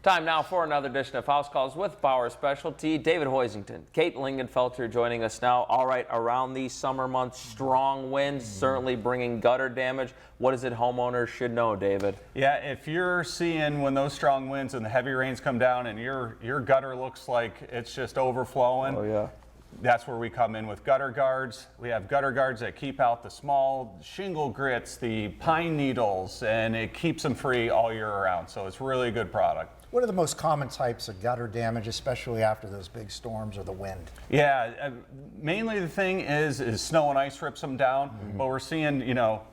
Time now for another edition of House Calls with Bauer Specialty. David Hoisington, Kate Lingenfelter joining us now. All right, around these summer months, strong winds certainly bringing gutter damage. What is it homeowners should know, David? Yeah, if you're seeing when those strong winds and the heavy rains come down and your gutter looks like it's just overflowing, Oh, yeah. that's where we come in with gutter guards. We have gutter guards that keep out the small shingle grits, the pine needles, and it keeps them free all year around. So it's really a good product. What are the most common types of gutter damage, especially after those big storms or the wind? Yeah, mainly the thing is snow and ice rips them down, but we're seeing,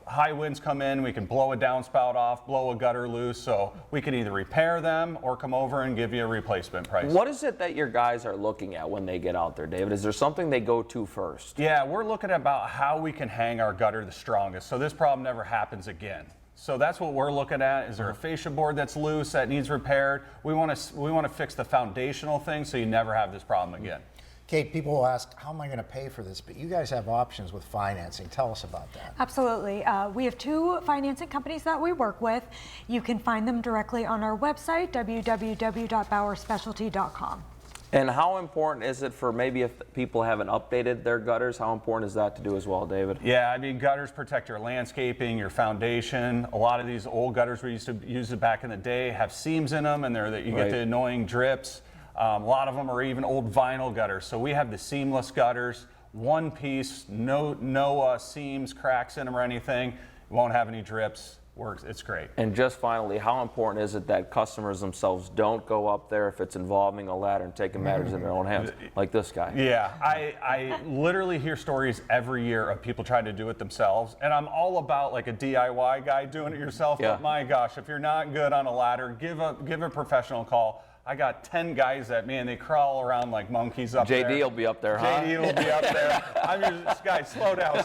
high winds come in, we can blow a downspout off, blow a gutter loose, so we can either repair them or come over and give you a replacement price. What is it that your guys are looking at when they get out there, David? Is there something they go to first? Yeah, we're looking about how we can hang our gutter the strongest, so this problem never happens again. So that's what we're looking at. Is there a fascia board that's loose that needs repaired? We want to fix the foundational thing so you never have this problem again. Kate, people will ask, how am I going to pay for this? But you guys have options with financing. Tell us about that. Absolutely. We have two financing companies that we work with. You can find them directly on our website, www.bauerspecialty.com. And how important is it for maybe if people haven't updated their gutters, how important is that to do as well, David? Yeah, I mean, gutters protect your landscaping, your foundation. A lot of these old gutters we used to use back in the day have seams in them, and you get the annoying drips. A lot of them are even old vinyl gutters. So we have the seamless gutters, one piece, no seams, cracks in them or anything. You won't have any drips. Works. It's great. And just finally, how important is it that customers themselves don't go up there if it's involving a ladder and taking matters in their own hands, like this guy? Yeah, I literally hear stories every year of people trying to do it themselves, and I'm all about like a DIY guy doing it yourself. Yeah. But my gosh, if you're not good on a ladder, give a professional call. I got 10 guys that, man, they crawl around like monkeys up there. JD will be up there, huh? JD will be up there. I'm just, guys, slow down,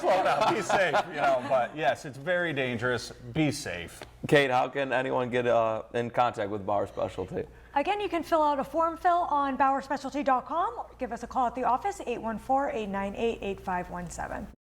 be safe, But yes, it's very dangerous. Be safe. Kate, how can anyone get in contact with Bauer Specialty? Again, you can fill out a form fill on bauerspecialty.com or give us a call at the office, 814-898-8517.